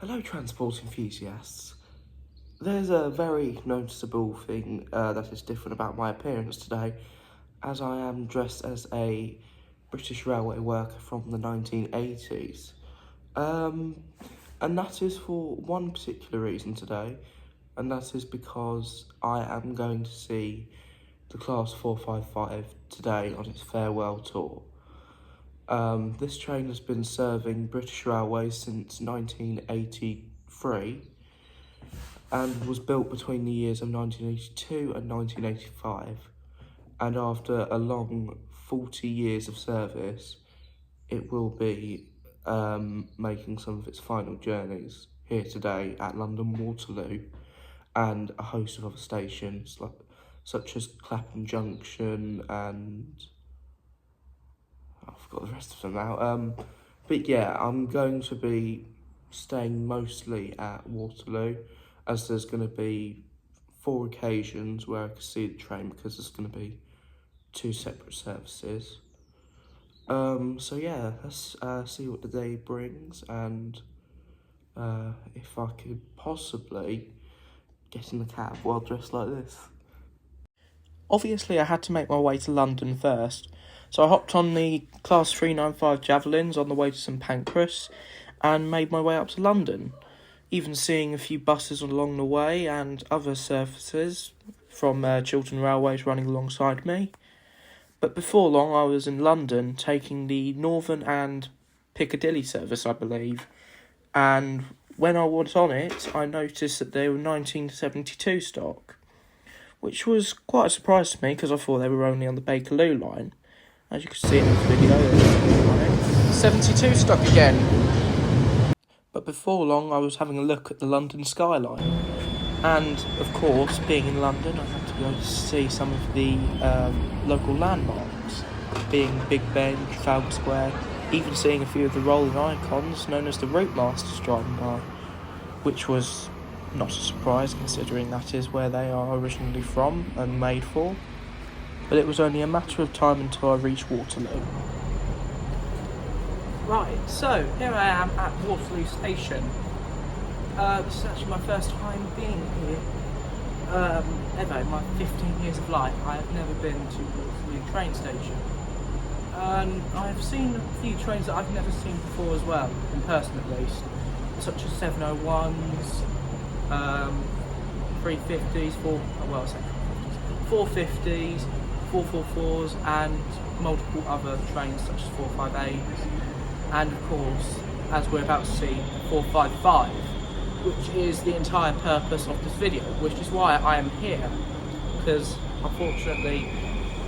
Hello, transport enthusiasts. There's a very noticeable thing that is different about my appearance today, as I am dressed as a British Railway worker from the 1980s. And that is for one particular reason today, and that is because I am going to see the Class 455 today on its farewell tour. This train has been serving British Railways since 1983 and was built between the years of 1982 and 1985. And after a long 40 years of service, it will be making some of its final journeys here today at London Waterloo and a host of other stations such as Clapham Junction and I forgot the rest of them now. But yeah, I'm going to be staying mostly at Waterloo, as there's going to be 4 occasions where I can see the train because there's going to be 2 separate services. So yeah, let's see what the day brings, and if I could possibly get in the cab while dressed like this. Obviously, I had to make my way to London first, so I hopped on the Class 395 Javelins on the way to St Pancras and made my way up to London, even seeing a few buses along the way and other services from Chiltern Railways running alongside me. But before long, I was in London taking the Northern and Piccadilly service, I believe, and when I was on it, I noticed that they were 1972 stock, which was quite a surprise to me because I thought they were only on the Bakerloo line. As you can see in this video, they're 72 stock again. But before long, I was having a look at the London skyline. And, of course, being in London, I had to go to see some of the local landmarks, being Big Ben, Trafalgar Square, even seeing a few of the rolling icons known as the Route Masters driving by, which was not a surprise considering that is where they are originally from and made for. But it was only a matter of time until I reached Waterloo. Right, so here I am at Waterloo Station. This is actually my first time being here ever in my 15 years of life. I have never been to Waterloo train station. And I've seen a few trains that I've never seen before as well, in person at least, such as 701s, 350s, 450s, 444s, and multiple other trains such as 458s, and of course, as we're about to see, 455, which is the entire purpose of this video, which is why I am here, because unfortunately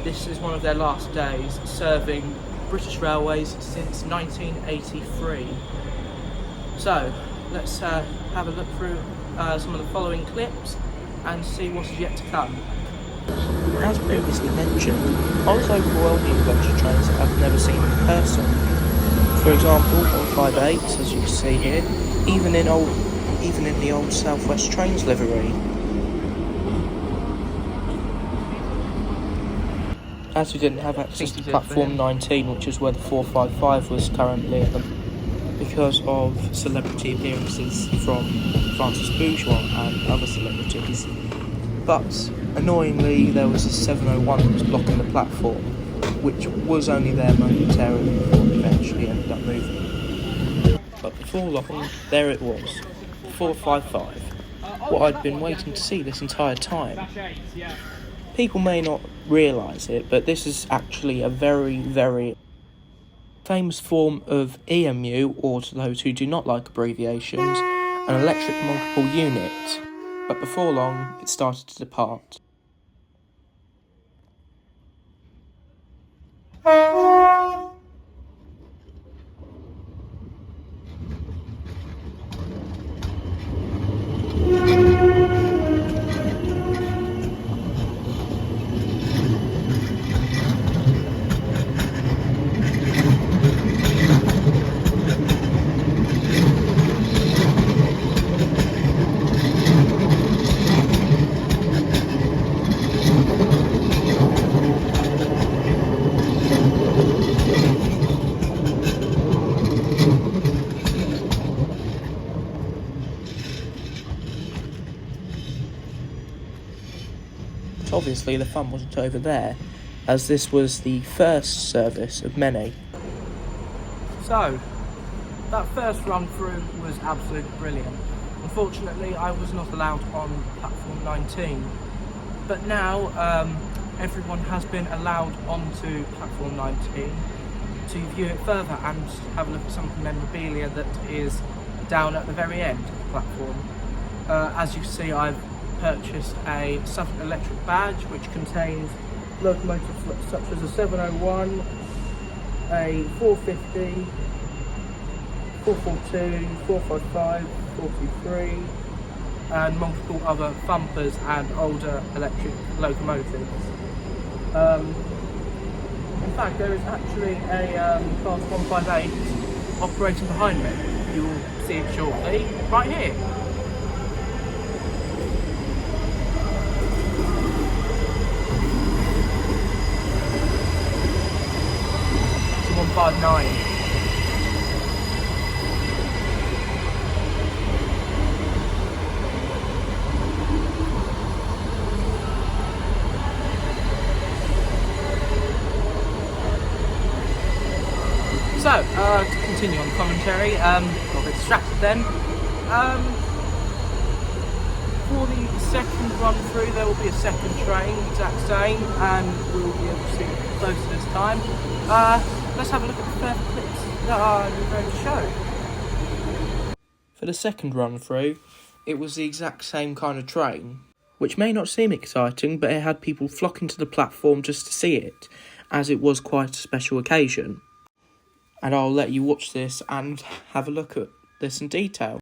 this is one of their last days serving British Railways since 1983. So let's have a look through some of the following clips and see what is yet to come. As previously mentioned, I was overwhelmed with a bunch of trains that I've never seen in person. For example, 158s, as you can see here, even in the old South West Trains livery. As we didn't have access to platform 19, which is where the 455 was currently at because of celebrity appearances from Francis Bourgeois and other celebrities. But annoyingly, there was a 701 that was blocking the platform, which was only there momentarily before it eventually ended up moving. But before long, there it was, 455, what I'd been waiting to see this entire time. People may not realise it, but this is actually a very, very famous form of EMU, or to those who do not like abbreviations, an electric multiple unit. But before long, it started to depart. But obviously the fun wasn't over there, as this was the first service of many. So, that first run through was absolutely brilliant. Unfortunately, I was not allowed on platform 19, but now everyone has been allowed onto platform 19 to view it further and have a look at some of the memorabilia that is down at the very end of the platform. As you see, I've purchased a Suffolk Electric badge which contains locomotives such as a 701, a 450, 442, 455, 43, and multiple other thumpers and older electric locomotives. In fact, there is actually a Class 158 operating behind me. You will see it shortly, right here. It's a 159. So, to continue on the commentary, got a bit distracted then. For the second run through, there will be a second train, exact same, and we'll be able to see it closer this time. Let's have a look at the further clips that I'm going to show. For the second run through, it was the exact same kind of train, which may not seem exciting, but it had people flocking to the platform just to see it, as it was quite a special occasion. And I'll let you watch this and have a look at this in detail.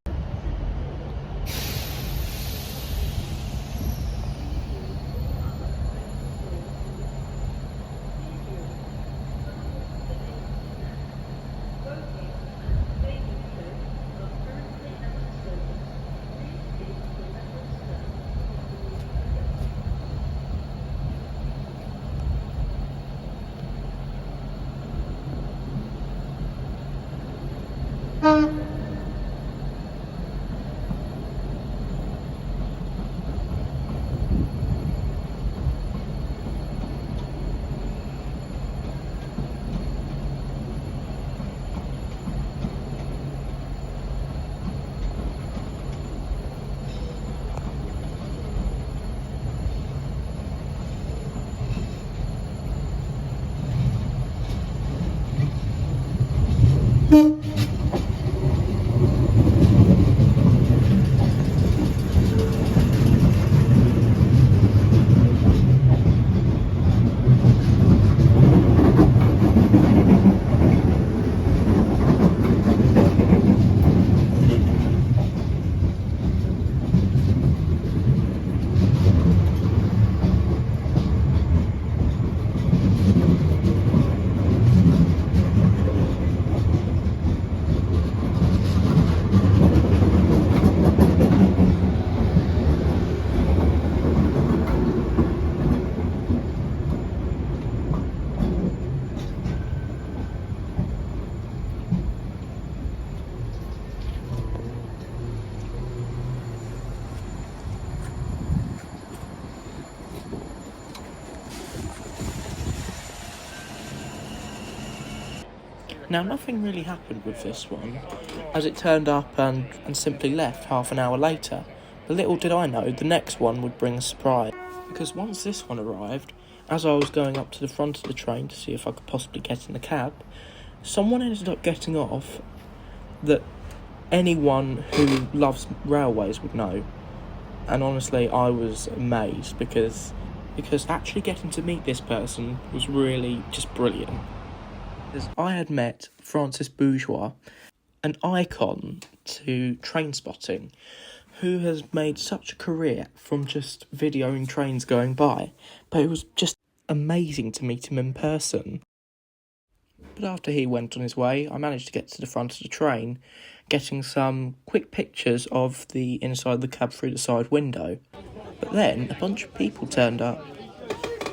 Now, nothing really happened with this one, as it turned up and simply left half an hour later. But little did I know, the next one would bring a surprise. Because once this one arrived, as I was going up to the front of the train to see if I could possibly get in the cab, someone ended up getting off that anyone who loves railways would know. And honestly, I was amazed because actually getting to meet this person was really just brilliant. I had met Francis Bourgeois, an icon to train spotting, who has made such a career from just videoing trains going by, but it was just amazing to meet him in person. But after he went on his way, I managed to get to the front of the train, getting some quick pictures of the inside of the cab through the side window. But then a bunch of people turned up,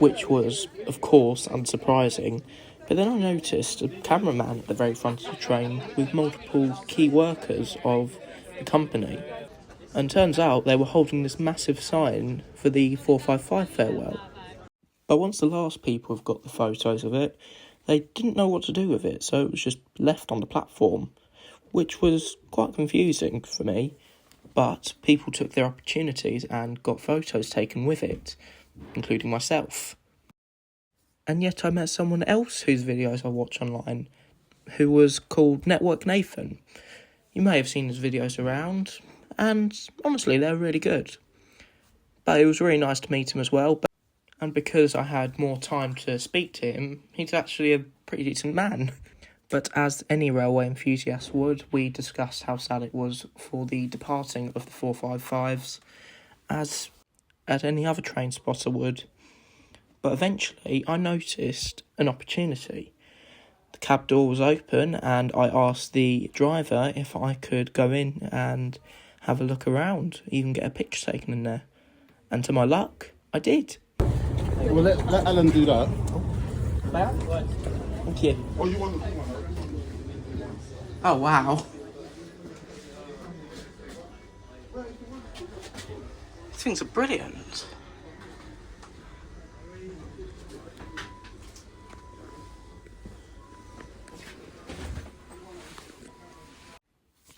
which was, of course, unsurprising. But then I noticed a cameraman at the very front of the train with multiple key workers of the company. And turns out they were holding this massive sign for the 455 farewell. But once the last people have got the photos of it, they didn't know what to do with it, so it was just left on the platform, which was quite confusing for me. But people took their opportunities and got photos taken with it, including myself. And yet I met someone else whose videos I watch online, who was called Network Nathan. You may have seen his videos around, and honestly, they're really good. But it was really nice to meet him as well. And because I had more time to speak to him, he's actually a pretty decent man. But as any railway enthusiast would, we discussed how sad it was for the departing of the 455s, as any other train spotter would. But eventually I noticed an opportunity. The cab door was open and I asked the driver if I could go in and have a look around, even get a picture taken in there. And to my luck, I did. Well, let Alan do that. Thank you. Oh, you want the Oh, wow. These things are brilliant.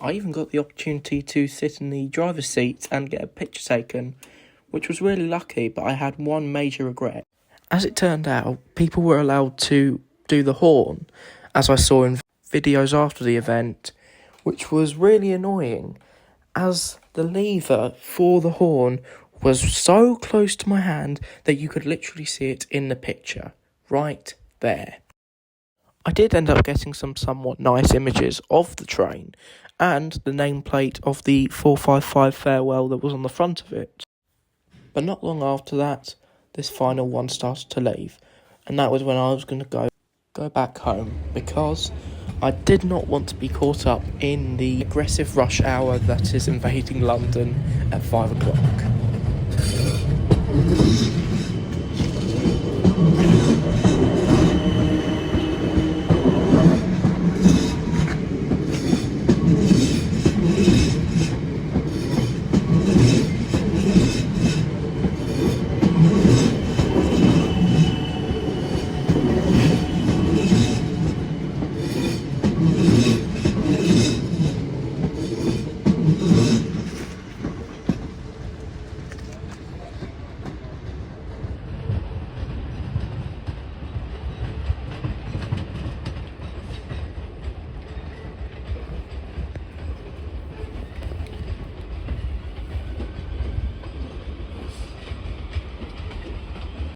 I even got the opportunity to sit in the driver's seat and get a picture taken, which was really lucky, but I had one major regret. As it turned out, people were allowed to do the horn, as I saw in videos after the event, which was really annoying, as the lever for the horn was so close to my hand that you could literally see it in the picture, right there. I did end up getting some somewhat nice images of the train, and the nameplate of the 455 farewell that was on the front of it. But not long after that, this final one started to leave, and that was when I was going to go back home, because I did not want to be caught up in the aggressive rush hour that is invading London at 5 o'clock.